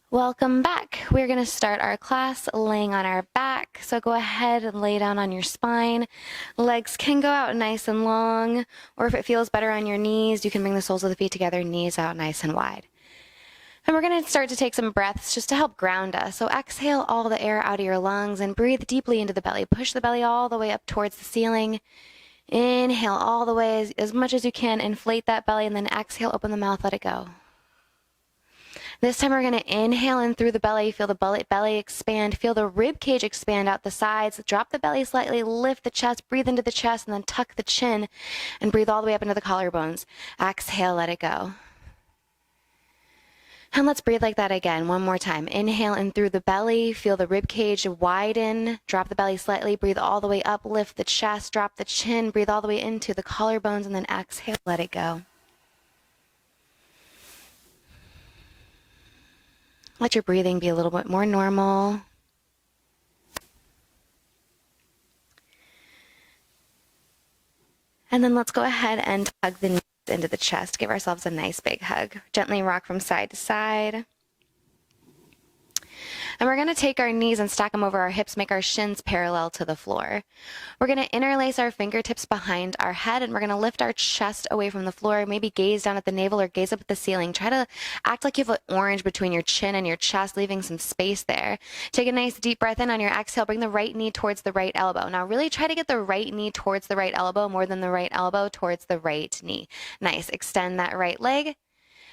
Welcome back. We're going to start our class laying on our back. So go ahead and lay down on your spine. Legs can go out nice and long, or if it feels better on your knees, you can bring the soles of the feet together, knees out nice and wide. And we're going to start to take some breaths just to help ground us. So exhale all the air out of your lungs and breathe deeply into the belly. Push the belly all the way up towards the ceiling. Inhale all the way as much as you can. Inflate that belly, and then exhale, open the mouth, let it go. This time we're going to inhale in through the belly, feel the belly expand, feel the rib cage expand out the sides, drop the belly slightly, lift the chest, breathe into the chest, and then tuck the chin and breathe all the way up into the collarbones. Exhale, let it go. And let's breathe like that again, one more time. Inhale in through the belly, feel the rib cage widen, drop the belly slightly, breathe all the way up, lift the chest, drop the chin, breathe all the way into the collarbones, and then exhale, let it go. Let your breathing be a little bit more normal. And then let's go ahead and hug the knees into the chest. Give ourselves a nice big hug. Gently rock from side to side. And we're going to take our knees and stack them over our hips, make our shins parallel to the floor. We're going to interlace our fingertips behind our head, and we're going to lift our chest away from the floor, maybe gaze down at the navel or gaze up at the ceiling. Try to act like you have an orange between your chin and your chest, leaving some space there. Take a nice deep breath in. On your exhale, bring the right knee towards the right elbow. Now really try to get the right knee towards the right elbow more than the right elbow towards the right knee. Nice. Extend that right leg.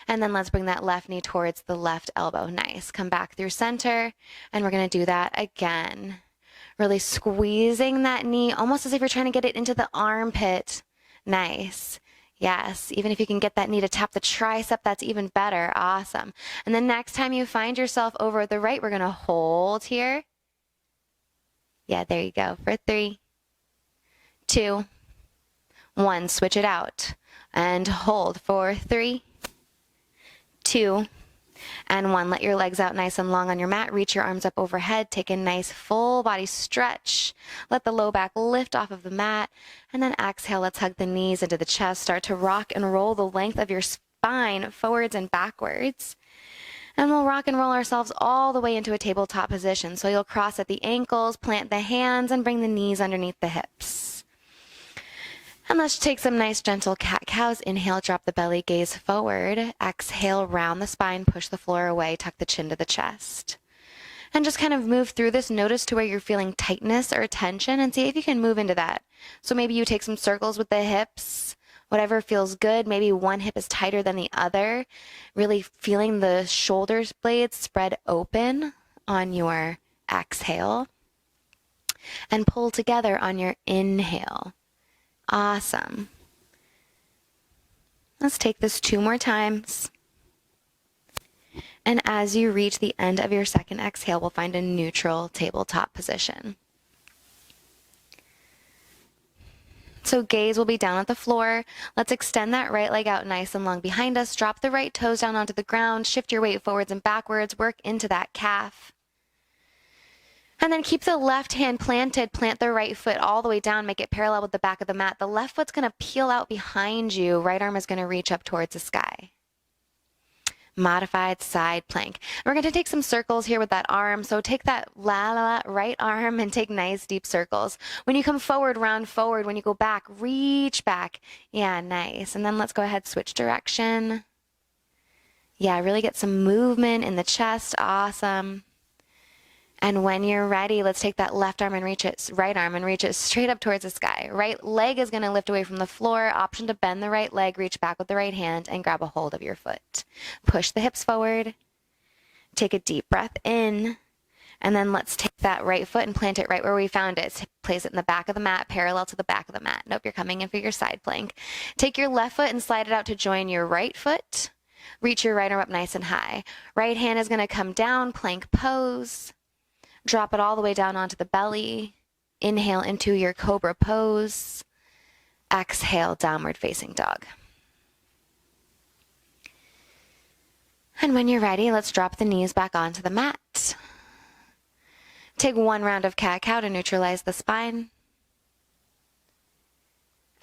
And then let's bring that left knee towards the left elbow. Nice. Come back through center. And we're going to do that again. Really squeezing that knee, almost as if you're trying to get it into the armpit. Nice. Yes. Even if you can get that knee to tap the tricep, that's even better. Awesome. And then next time you find yourself over at the right, we're going to hold here. Yeah, there you go. For 3, 2, 1. Switch it out. And hold for 3, 2, and 1. Let your legs out nice and long on your mat. Reach your arms up overhead. Take a nice full body stretch. Let the low back lift off of the mat. And then exhale. Let's hug the knees into the chest. Start to rock and roll the length of your spine forwards and backwards. And we'll rock and roll ourselves all the way into a tabletop position. So you'll cross at the ankles, plant the hands, and bring the knees underneath the hips. And let's take some nice gentle cat-cows. Inhale, drop the belly, gaze forward. Exhale, round the spine, push the floor away, tuck the chin to the chest. And just kind of move through this. Notice to where you're feeling tightness or tension and see if you can move into that. So maybe you take some circles with the hips, whatever feels good. Maybe one hip is tighter than the other. Really feeling the shoulder blades spread open on your exhale. And pull together on your inhale. Awesome. Let's take this 2 more times. And as you reach the end of your second exhale, we'll find a neutral tabletop position. So gaze will be down at the floor. Let's extend that right leg out nice and long behind us. Drop the right toes down onto the ground. Shift your weight forwards and backwards. Work into that calf. And then keep the left hand planted, plant the right foot all the way down, make it parallel with the back of the mat. The left foot's going to peel out behind you. Right arm is going to reach up towards the sky. Modified side plank. We're going to take some circles here with that arm. So take that right arm and take nice deep circles. When you come forward, round forward. When you go back, reach back. Yeah, nice. And then let's go ahead, switch direction. Yeah, really get some movement in the chest. Awesome. And when you're ready, let's take that left arm and reach it, right arm and reach it straight up towards the sky. Right leg is going to lift away from the floor. Option to bend the right leg, reach back with the right hand and grab a hold of your foot. Push the hips forward. Take a deep breath in. And then let's take that right foot and plant it right where we found it. Place it in the back of the mat, parallel to the back of the mat. Nope, you're coming in for your side plank. Take your left foot and slide it out to join your right foot. Reach your right arm up nice and high. Right hand is going to come down, plank pose. Drop it all the way down onto the belly. Inhale into your cobra pose. Exhale, downward facing dog. And when you're ready, let's drop the knees back onto the mat. Take 1 round of cat-cow to neutralize the spine.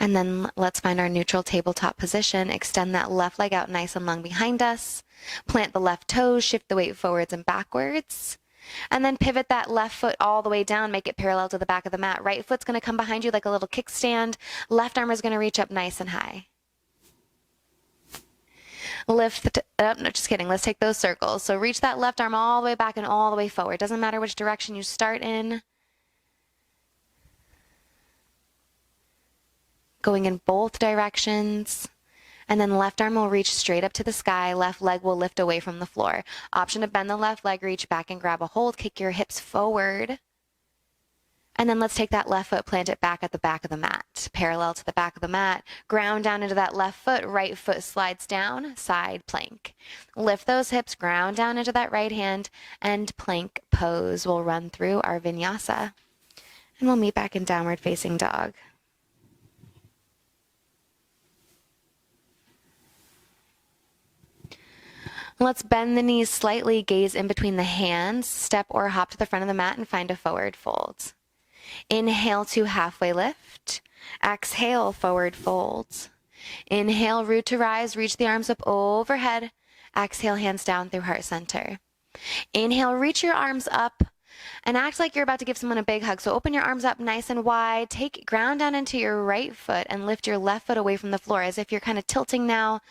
And then let's find our neutral tabletop position. Extend that left leg out nice and long behind us. Plant the left toes, shift the weight forwards and backwards. And then pivot that left foot all the way down, make it parallel to the back of the mat. Right foot's going to come behind you like a little kickstand. Left arm is going to reach up nice and high. Lift, no, just kidding. Let's take those circles. So reach that left arm all the way back and all the way forward. Doesn't matter which direction you start in. Going in both directions. And then left arm will reach straight up to the sky. Left leg will lift away from the floor. Option to bend the left leg, reach back and grab a hold. Kick your hips forward. And then let's take that left foot, plant it back at the back of the mat, parallel to the back of the mat. Ground down into that left foot, right foot slides down, side plank. Lift those hips, ground down into that right hand, and plank pose. We'll run through our vinyasa. And we'll meet back in downward facing dog. Let's bend the knees slightly, gaze in between the hands, step or hop to the front of the mat and find a forward fold. Inhale to halfway lift. Exhale, forward fold. Inhale, root to rise, reach the arms up overhead. Exhale, hands down through heart center. Inhale, reach your arms up and act like you're about to give someone a big hug. So open your arms up nice and wide. Take ground down into your right foot and lift your left foot away from the floor as if you're kind of tilting now,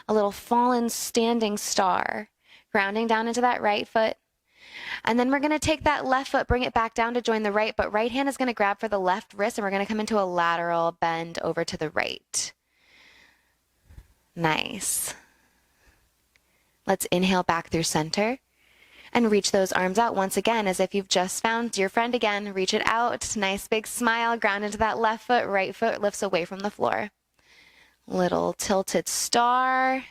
a little fallen standing star. Grounding down into that right foot. And then we're going to take that left foot, bring it back down to join the right, but right hand is going to grab for the left wrist and we're going to come into a lateral bend over to the right. Nice. Let's inhale back through center. And reach those arms out once again as if you've just found your friend again. Reach it out. Nice big smile. Ground into that left foot. Right foot lifts away from the floor. Little tilted star.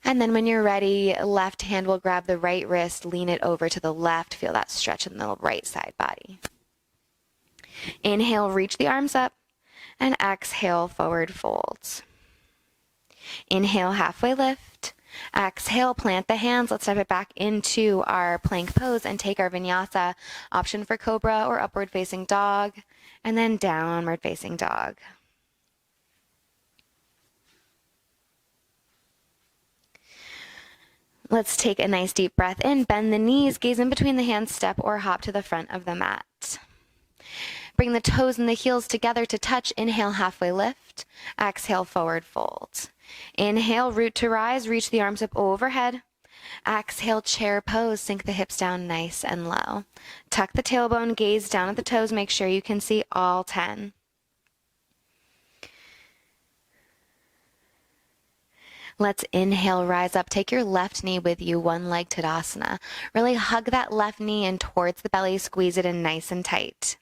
And then when you're ready, left hand will grab the right wrist. Lean it over to the left. Feel that stretch in the right side body. Inhale, reach the arms up. And exhale, forward folds. Inhale, halfway lift. Exhale, plant the hands. Let's step it back into our plank pose and take our vinyasa. Option for cobra or upward facing dog, and then downward facing dog. Let's take a nice deep breath in, bend the knees, gaze in between the hands, step or hop to the front of the mat. Bring the toes and the heels together to touch. Inhale, halfway lift. Exhale, forward fold. Inhale, root to rise, reach the arms up overhead. Exhale, chair pose, sink the hips down nice and low. Tuck the tailbone, gaze down at the toes, make sure you can see all 10. Let's inhale, rise up, take your left knee with you, one leg Tadasana. Really hug that left knee in towards the belly, squeeze it in nice and tight.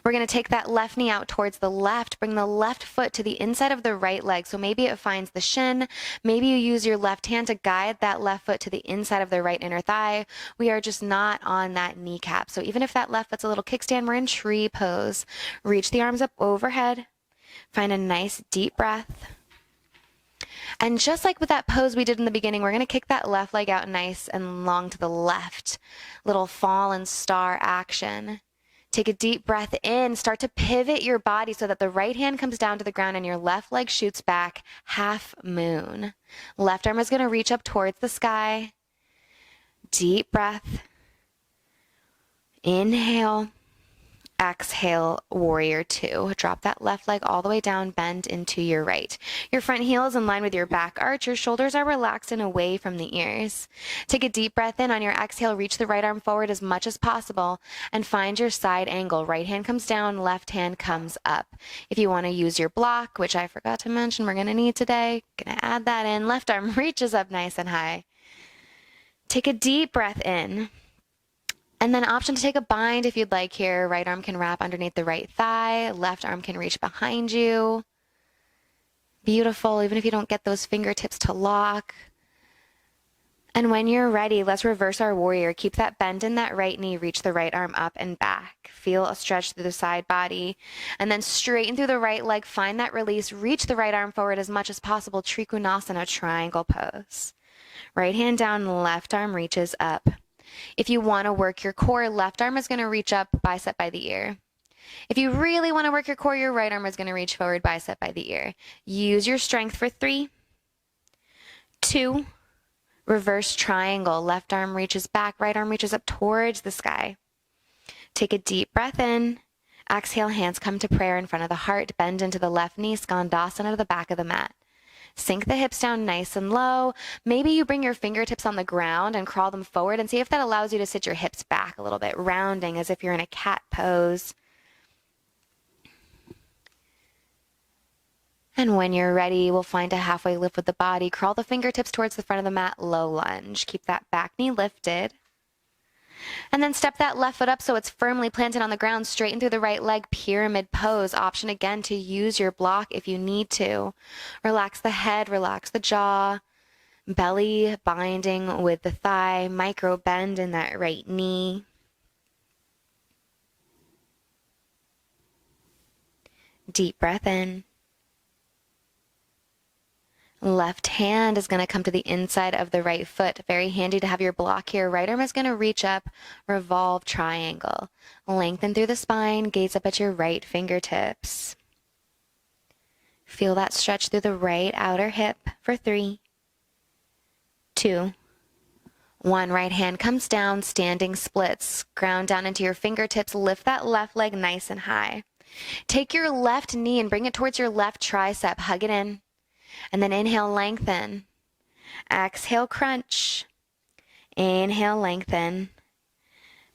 We're going to take that left knee out towards the left, bring the left foot to the inside of the right leg. So maybe it finds the shin. Maybe you use your left hand to guide that left foot to the inside of the right inner thigh. We are just not on that kneecap. So even if that left foot's a little kickstand, we're in tree pose. Reach the arms up overhead. Find a nice deep breath. And just like with that pose we did in the beginning, we're going to kick that left leg out nice and long to the left. Little fallen star action. Take a deep breath in. Start to pivot your body so that the right hand comes down to the ground and your left leg shoots back, half moon. Left arm is going to reach up towards the sky. Deep breath. Inhale. Exhale, warrior two. Drop that left leg all the way down, bend into your right. Your front heel is in line with your back arch. Your shoulders are relaxed and away from the ears. Take a deep breath in. On your exhale, reach the right arm forward as much as possible and find your side angle. Right hand comes down, left hand comes up. If you want to use your block, which I forgot to mention we're going to need today, going to add that in. Left arm reaches up nice and high. Take a deep breath in. And then option to take a bind if you'd like here. Right arm can wrap underneath the right thigh. Left arm can reach behind you. Beautiful, even if you don't get those fingertips to lock. And when you're ready, let's reverse our warrior. Keep that bend in that right knee. Reach the right arm up and back. Feel a stretch through the side body. And then straighten through the right leg. Find that release. Reach the right arm forward as much as possible. Trikonasana, triangle pose. Right hand down, left arm reaches up. If you want to work your core, left arm is going to reach up, bicep by the ear. If you really want to work your core, your right arm is going to reach forward, bicep by the ear. Use your strength for 3, 2, reverse triangle. Left arm reaches back, right arm reaches up towards the sky. Take a deep breath in. Exhale, hands come to prayer in front of the heart. Bend into the left knee, Skandasana to the back of the mat. Sink the hips down nice and low. Maybe you bring your fingertips on the ground and crawl them forward and see if that allows you to sit your hips back a little bit, rounding as if you're in a cat pose. And when you're ready, we'll find a halfway lift with the body. Crawl the fingertips towards the front of the mat, low lunge. Keep that back knee lifted. And then step that left foot up so it's firmly planted on the ground, straighten through the right leg, pyramid pose. Option again to use your block if you need to. Relax the head, relax the jaw, belly binding with the thigh, micro bend in that right knee. Deep breath in. Left hand is going to come to the inside of the right foot. Very handy to have your block here. Right arm is going to reach up, revolve triangle. Lengthen through the spine, gaze up at your right fingertips. Feel that stretch through the right outer hip for 3, 2, 1. Right hand comes down, standing splits. Ground down into your fingertips. Lift that left leg nice and high. Take your left knee and bring it towards your left tricep. Hug it in. And then inhale, lengthen. Exhale, crunch. Inhale, lengthen.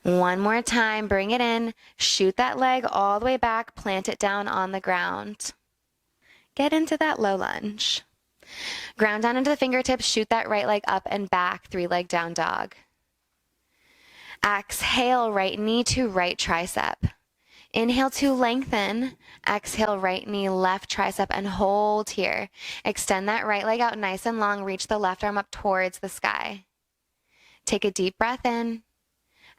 One more time, bring it in. Shoot that leg all the way back. Plant it down on the ground. Get into that low lunge. Ground down into the fingertips. Shoot that right leg up and back. 3-leg down dog. Exhale, right knee to right tricep. Inhale to lengthen. Exhale, right knee, left tricep, and hold here. Extend that right leg out nice and long. Reach the left arm up towards the sky. Take a deep breath in.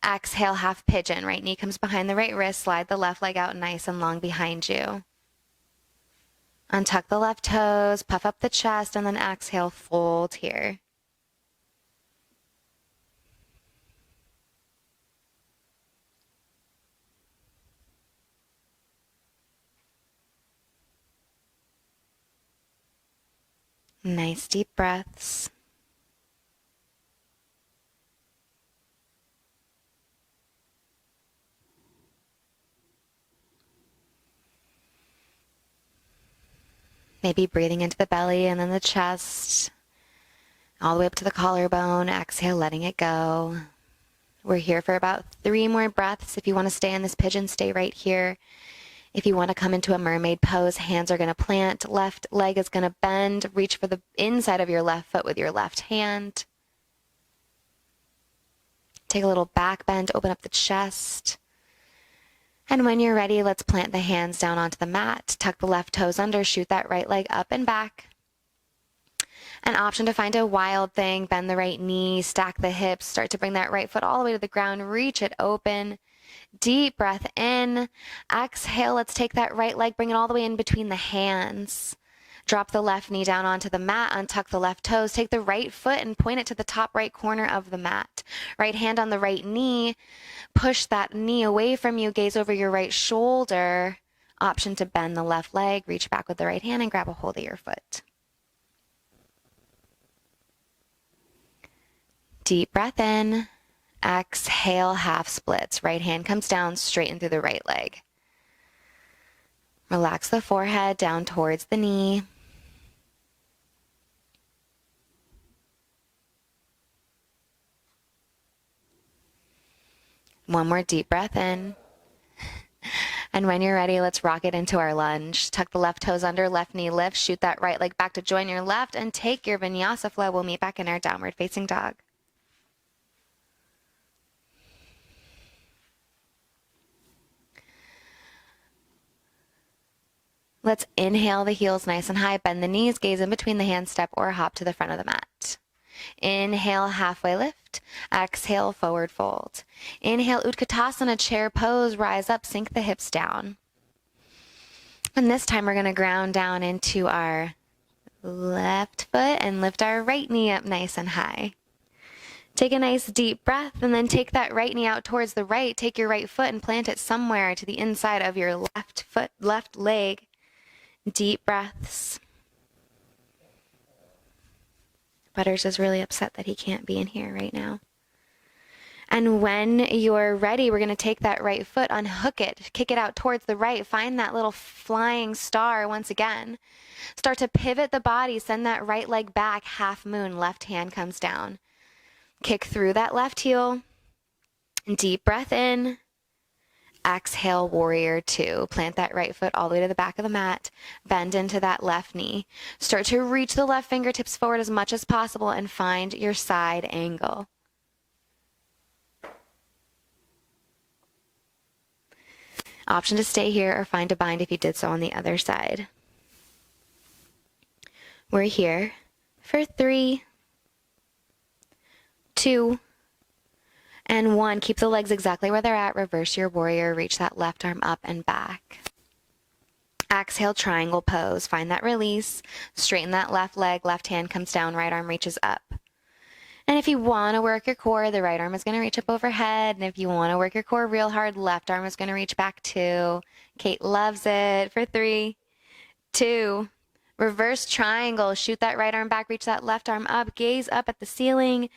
Exhale, half pigeon. Right knee comes behind the right wrist. Slide the left leg out nice and long behind you. Untuck the left toes, puff up the chest, and then exhale, fold here. Nice deep breaths. Maybe breathing into the belly and then the chest, all the way up to the collarbone. Exhale, letting it go. We're here for about 3 more breaths. If you want to stay in this pigeon, stay right here. If you want to come into a mermaid pose, hands are going to plant, left leg is going to bend, reach for the inside of your left foot with your left hand. Take a little back bend, open up the chest. And when you're ready, let's plant the hands down onto the mat, tuck the left toes under, shoot that right leg up and back. An option to find a wild thing, bend the right knee, stack the hips, start to bring that right foot all the way to the ground, reach it open. Deep breath in. Exhale, let's take that right leg, bring it all the way in between the hands. Drop the left knee down onto the mat, untuck the left toes, take the right foot and point it to the top right corner of the mat. Right hand on the right knee, push that knee away from you, gaze over your right shoulder. Option to bend the left leg, reach back with the right hand and grab a hold of your foot. Deep breath in. Exhale, half splits. Right hand comes down, straighten through the right leg. Relax the forehead down towards the knee. One more deep breath in. And when you're ready, let's rock it into our lunge. Tuck the left toes under, left knee lift, shoot that right leg back to join your left, and take your vinyasa flow. We'll meet back in our downward facing dog. Let's inhale the heels nice and high, bend the knees, gaze in between the hands, step or hop to the front of the mat. Inhale, halfway lift. Exhale, forward fold. Inhale, Utkatasana, chair pose, rise up, sink the hips down. And this time we're going to ground down into our left foot and lift our right knee up nice and high. Take a nice deep breath and then take that right knee out towards the right. Take your right foot and plant it somewhere to the inside of your left foot, left leg. Deep breaths. Butters is really upset that he can't be in here right now. And when you're ready, we're going to take that right foot, unhook it, kick it out towards the right, find that little flying star once again. Start to pivot the body, send that right leg back, half moon, left hand comes down. Kick through that left heel, deep breath in, exhale, warrior two. Plant that right foot all the way to the back of the mat, bend into that left knee. Start to reach the left fingertips forward as much as possible and find your side angle. Option to stay here or find a bind if you did so on the other side. We're here for 3, 2, and 1. Keep the legs exactly where they're at. Reverse your warrior. Reach that left arm up and back. Exhale, triangle pose. Find that release. Straighten that left leg. Left hand comes down. Right arm reaches up. And if you want to work your core, the right arm is going to reach up overhead. And if you want to work your core real hard, left arm is going to reach back too. Kate loves it. For 3, 2, reverse triangle. Shoot that right arm back. Reach that left arm up. Gaze up at the ceiling.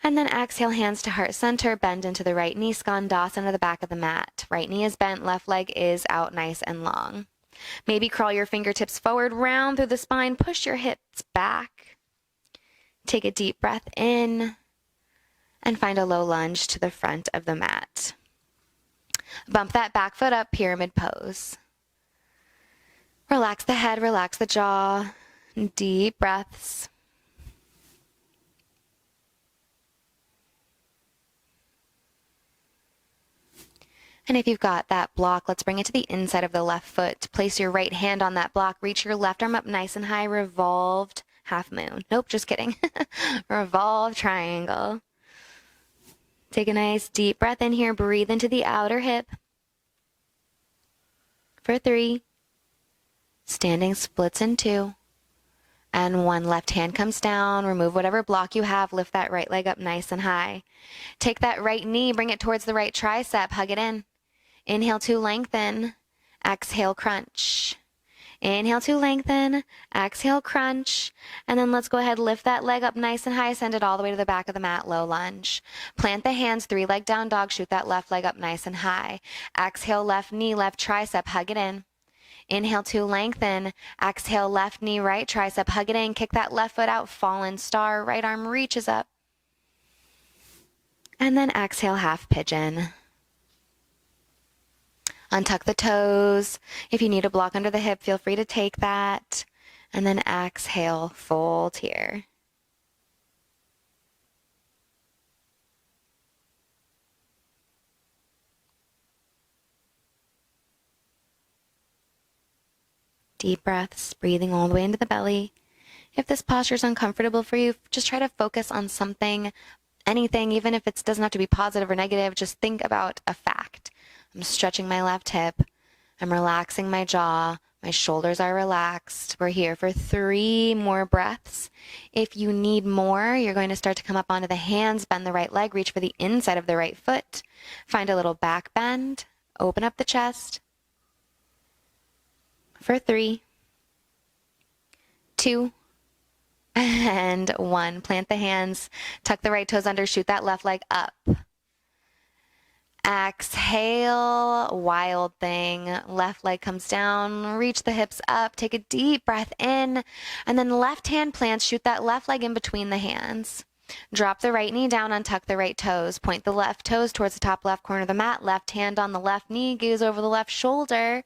And then exhale, hands to heart center. Bend into the right knee. Skandasana to the back of the mat. Right knee is bent. Left leg is out nice and long. Maybe crawl your fingertips forward, round through the spine. Push your hips back. Take a deep breath in and find a low lunge to the front of the mat. Bump that back foot up, pyramid pose. Relax the head, relax the jaw. Deep breaths. And if you've got that block, let's bring it to the inside of the left foot. Place your right hand on that block. Reach your left arm up nice and high, revolved half moon. Nope, just kidding. Revolve triangle. Take a nice deep breath in here. Breathe into the outer hip. For 3. Standing splits in 2. And 1. Left hand comes down. Remove whatever block you have. Lift that right leg up nice and high. Take that right knee. Bring it towards the right tricep. Hug it in. Inhale to lengthen. Exhale, crunch. Inhale to lengthen, exhale, crunch, and then let's go ahead, lift that leg up nice and high, send it all the way to the back of the mat, low lunge. Plant the hands, 3-leg down dog, shoot that left leg up nice and high. Exhale, left knee, left tricep, hug it in. Inhale to lengthen, exhale, left knee, right tricep, hug it in, kick that left foot out, fallen star, right arm reaches up. And then exhale, half pigeon. Untuck the toes. If you need a block under the hip, feel free to take that. And then exhale, fold here. Deep breaths, breathing all the way into the belly. If this posture is uncomfortable for you, just try to focus on something, anything, even if it doesn't have to be positive or negative, just think about a fact. I'm stretching my left hip. I'm relaxing my jaw. My shoulders are relaxed. We're here for 3 more breaths. If you need more, you're going to start to come up onto the hands, bend the right leg, reach for the inside of the right foot. Find a little back bend. Open up the chest. For 3, 2, and 1. Plant the hands. Tuck the right toes under. Shoot that left leg up. Exhale, wild thing. Left leg comes down, reach the hips up, take a deep breath in, and then left hand plants, shoot that left leg in between the hands. Drop the right knee down, untuck the right toes, point the left toes towards the top left corner of the mat, left hand on the left knee, gaze over the left shoulder,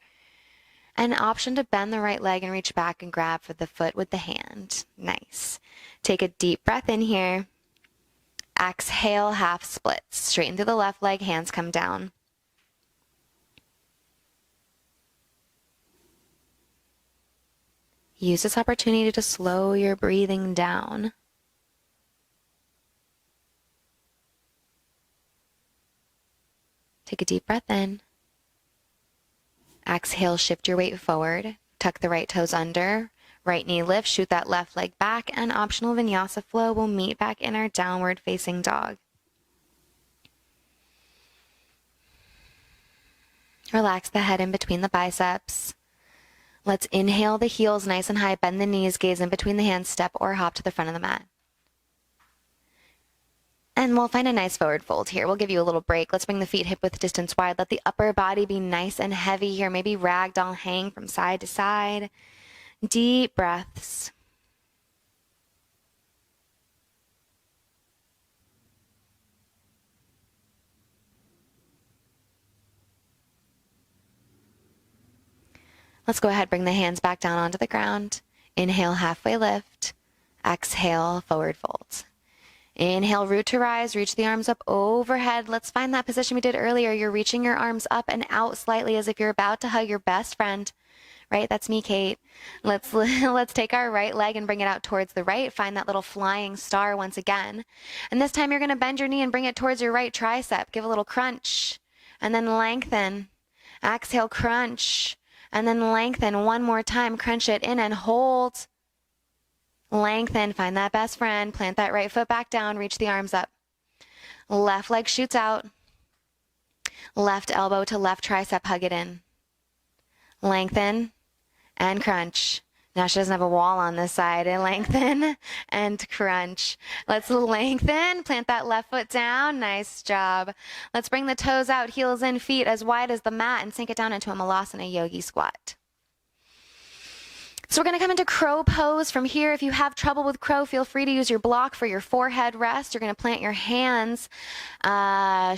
and option to bend the right leg and reach back and grab for the foot with the hand. Nice. Take a deep breath in here. Exhale, half splits. Straighten through the left leg, hands come down. Use this opportunity to slow your breathing down. Take a deep breath in. Exhale, shift your weight forward. Tuck the right toes under. Right knee lifts, shoot that left leg back, and optional vinyasa flow. We'll meet back in our downward facing dog. Relax the head in between the biceps. Let's inhale the heels nice and high, bend the knees, gaze in between the hands, step or hop to the front of the mat. And we'll find a nice forward fold here. We'll give you a little break. Let's bring the feet hip width distance wide. Let the upper body be nice and heavy here. Maybe ragdoll hang from side to side. Deep breaths. Let's go ahead, bring the hands back down onto the ground. Inhale, halfway lift. Exhale, forward fold. Inhale, root to rise, reach the arms up overhead. Let's find that position we did earlier. You're reaching your arms up and out slightly as if you're about to hug your best friend. Right? That's me, Kate. Let's take our right leg and bring it out towards the right. Find that little flying star once again. And this time you're going to bend your knee and bring it towards your right tricep. Give a little crunch and then lengthen. Exhale, crunch. And then lengthen one more time. Crunch it in and hold. Lengthen. Find that best friend. Plant that right foot back down. Reach the arms up. Left leg shoots out. Left elbow to left tricep. Hug it in. Lengthen and crunch. Now she doesn't have a wall on this side. And lengthen and crunch. Let's lengthen. Plant that left foot down. Nice job. Let's bring the toes out, heels in, feet as wide as the mat, and sink it down into a Malasana Yogi squat. So we're going to come into crow pose from here. If you have trouble with crow, feel free to use your block for your forehead rest. You're going to plant your hands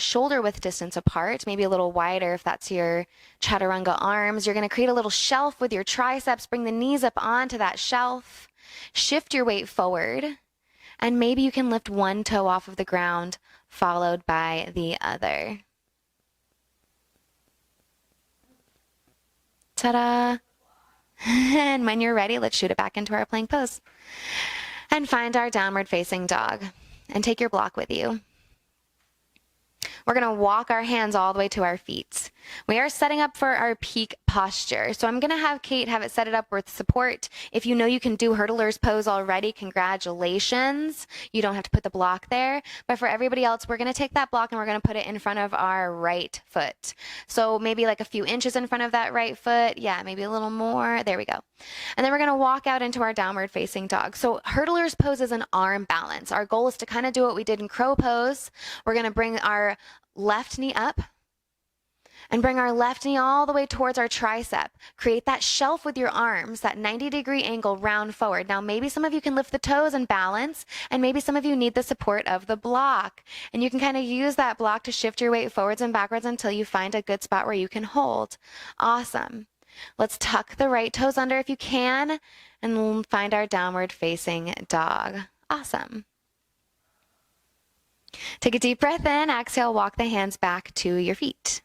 shoulder width distance apart, maybe a little wider if that's your chaturanga arms. You're going to create a little shelf with your triceps. Bring the knees up onto that shelf. Shift your weight forward. And maybe you can lift one toe off of the ground, followed by the other. Ta-da! And when you're ready, let's shoot it back into our plank pose. And find our downward facing dog. And take your block with you. We're going to walk our hands all the way to our feet. We are setting up for our peak posture. So I'm going to have Kate have it set it up with support. If you know you can do hurdler's pose already, congratulations. You don't have to put the block there. But for everybody else, we're going to take that block and we're going to put it in front of our right foot. So maybe like a few inches in front of that right foot. Yeah, maybe a little more. There we go. And then we're going to walk out into our downward facing dog. So hurdler's pose is an arm balance. Our goal is to kind of do what we did in crow pose. We're going to bring our left knee up and bring our left knee all the way towards our tricep. Create that shelf with your arms, that 90-degree angle, round forward. Now, maybe some of you can lift the toes and balance, and maybe some of you need the support of the block. And you can kind of use that block to shift your weight forwards and backwards until you find a good spot where you can hold. Awesome. Let's tuck the right toes under if you can, and find our downward facing dog. Awesome. Take a deep breath in. Exhale, walk the hands back to your feet.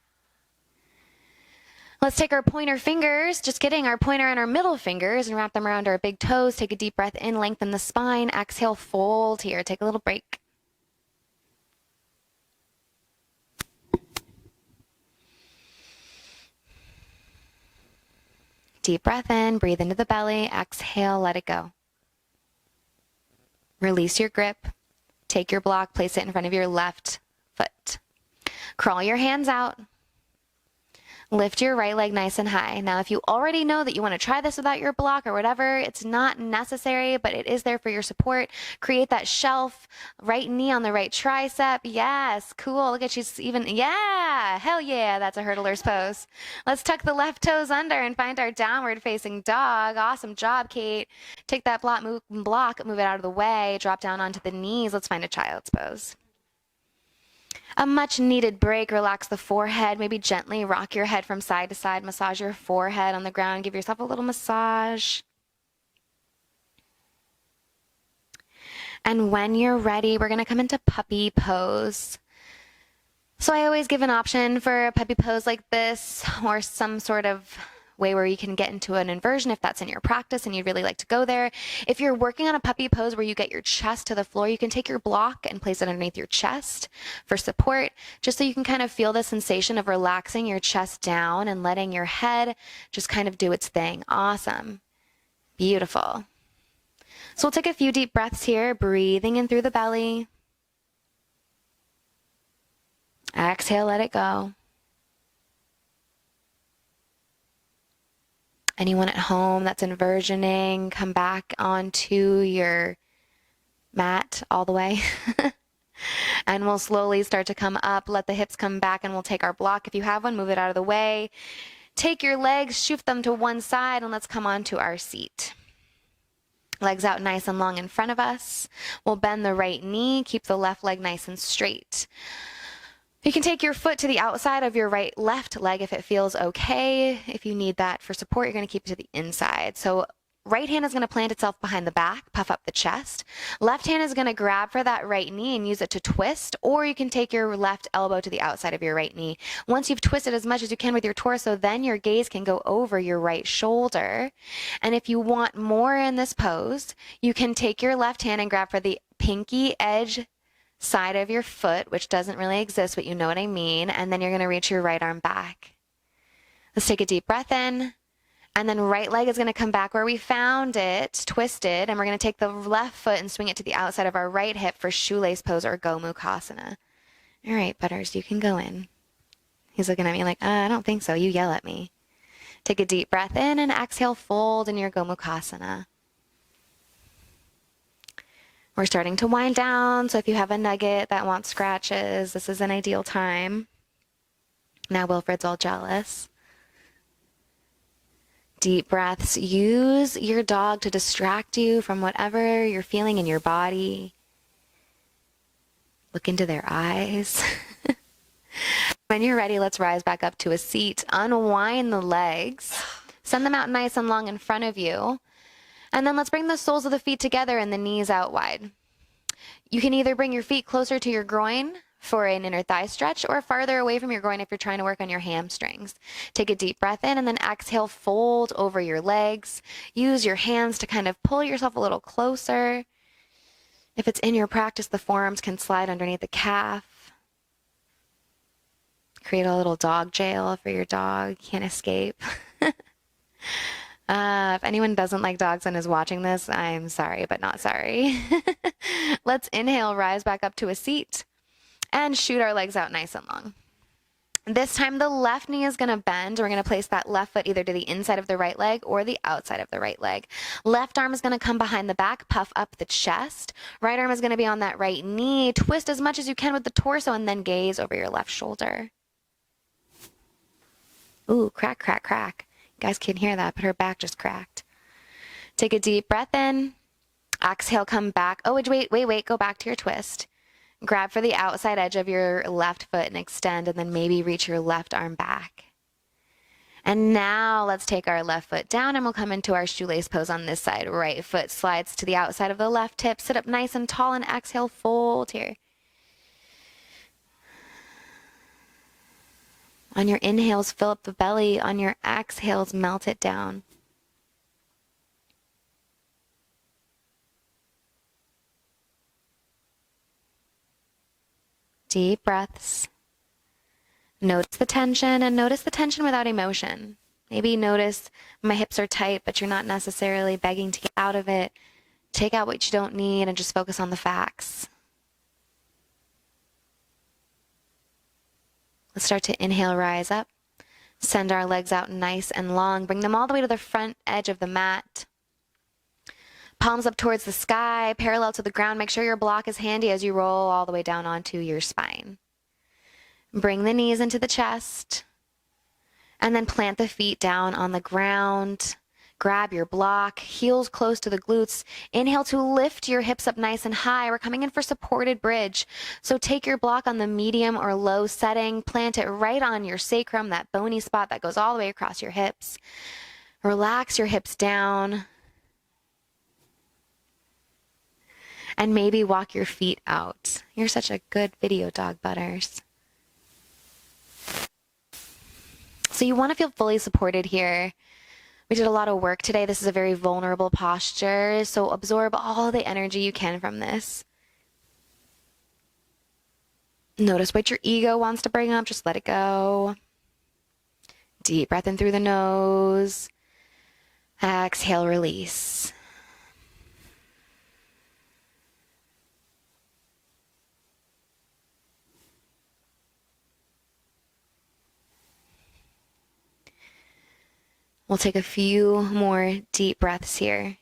Let's take our pointer fingers, just kidding, our pointer and our middle fingers, and wrap them around our big toes. Take a deep breath in, lengthen the spine. Exhale, fold here. Take a little break. Deep breath in, breathe into the belly. Exhale, let it go. Release your grip. Take your block, place it in front of your left foot. Crawl your hands out. Lift your right leg nice and high. Now, if you already know that you want to try this without your block or whatever, it's not necessary, but it is there for your support. Create that shelf, right knee on the right tricep. Yes, cool. Look at you even, yeah, hell yeah, that's a hurdler's pose. Let's tuck the left toes under and find our downward facing dog. Awesome job, Kate. Take that block, move it out of the way, drop down onto the knees. Let's find a child's pose. A much needed break. Relax the forehead. Maybe gently rock your head from side to side. Massage your forehead on the ground. Give yourself a little massage. And when you're ready, we're going to come into puppy pose. So I always give an option for a puppy pose like this, or some sort of way where you can get into an inversion if that's in your practice and you'd really like to go there. If you're working on a puppy pose where you get your chest to the floor, you can take your block and place it underneath your chest for support, just so you can kind of feel the sensation of relaxing your chest down and letting your head just kind of do its thing. Awesome. Beautiful. So we'll take a few deep breaths here, breathing in through the belly. Exhale, let it go. Anyone at home that's inversioning, come back onto your mat all the way. And we'll slowly start to come up, let the hips come back, and we'll take our block. If you have one, move it out of the way. Take your legs, shift them to one side, and let's come onto our seat. Legs out nice and long in front of us. We'll bend the right knee, keep the left leg nice and straight. You can take your foot to the outside of your left leg if it feels okay. If you need that for support, you're going to keep it to the inside. So right hand is going to plant itself behind the back, puff up the chest. Left hand is going to grab for that right knee and use it to twist, or you can take your left elbow to the outside of your right knee. Once you've twisted as much as you can with your torso, then your gaze can go over your right shoulder. And if you want more in this pose, you can take your left hand and grab for the pinky edge side of your foot, which doesn't really exist, but you know what I mean. And then you're going to reach your right arm back. Let's take a deep breath in. And then right leg is going to come back where we found it, twisted. And we're going to take the left foot and swing it to the outside of our right hip for shoelace pose or Gomukhasana. All right, Butters, you can go in. He's looking at me like, I don't think so. You yell at me. Take a deep breath in and exhale, fold in your Gomukhasana. We're starting to wind down, so if you have a nugget that wants scratches, this is an ideal time. Now Wilfred's all jealous. Deep breaths. Use your dog to distract you from whatever you're feeling in your body. Look into their eyes. When you're ready, let's rise back up to a seat. Unwind the legs. Send them out nice and long in front of you. And then let's bring the soles of the feet together and the knees out wide. You can either bring your feet closer to your groin for an inner thigh stretch or farther away from your groin if you're trying to work on your hamstrings. Take a deep breath in and then exhale, fold over your legs. Use your hands to kind of pull yourself a little closer. If it's in your practice, the forearms can slide underneath the calf. Create a little dog jail for your dog. Can't escape. If anyone doesn't like dogs and is watching this, I'm sorry, but not sorry. Let's inhale, rise back up to a seat, and shoot our legs out nice and long. This time, the left knee is going to bend. We're going to place that left foot either to the inside of the right leg or the outside of the right leg. Left arm is going to come behind the back, puff up the chest. Right arm is going to be on that right knee. Twist as much as you can with the torso, and then gaze over your left shoulder. Ooh, crack, crack, crack. You guys can't hear that, but her back just cracked. Take a deep breath in. Exhale, come back. Oh, wait. Go back to your twist. Grab for the outside edge of your left foot and extend, and then maybe reach your left arm back. And now let's take our left foot down, and we'll come into our shoelace pose on this side. Right foot slides to the outside of the left hip. Sit up nice and tall and exhale, fold here. On your inhales, fill up the belly. On your exhales, melt it down. Deep breaths. Notice the tension, and notice the tension without emotion. Maybe notice my hips are tight, but you're not necessarily begging to get out of it. Take out what you don't need and just focus on the facts. Let's start to inhale, rise up. Send our legs out nice and long. Bring them all the way to the front edge of the mat. Palms up towards the sky, parallel to the ground. Make sure your block is handy as you roll all the way down onto your spine. Bring the knees into the chest. And then plant the feet down on the ground. Grab your block, heels close to the glutes. Inhale to lift your hips up nice and high. We're coming in for supported bridge. So take your block on the medium or low setting. Plant it right on your sacrum, that bony spot that goes all the way across your hips. Relax your hips down. And maybe walk your feet out. You're such a good video dog, Butters. So you want to feel fully supported here. We did a lot of work today. This is a very vulnerable posture, so absorb all the energy you can from this. Notice what your ego wants to bring up. Just let it go. Deep breath in through the nose. Exhale, release. We'll take a few more deep breaths here.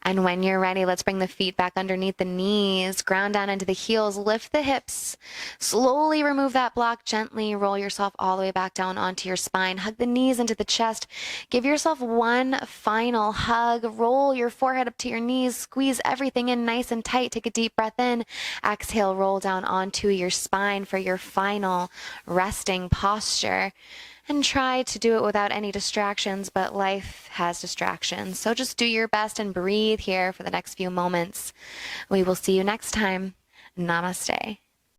And when you're ready, let's bring the feet back underneath the knees, ground down into the heels, lift the hips, slowly remove that block, gently roll yourself all the way back down onto your spine, hug the knees into the chest, give yourself one final hug, roll your forehead up to your knees, squeeze everything in nice and tight, take a deep breath in, exhale, roll down onto your spine for your final resting posture. And try to do it without any distractions, but life has distractions. So just do your best and breathe here for the next few moments. We will see you next time. Namaste.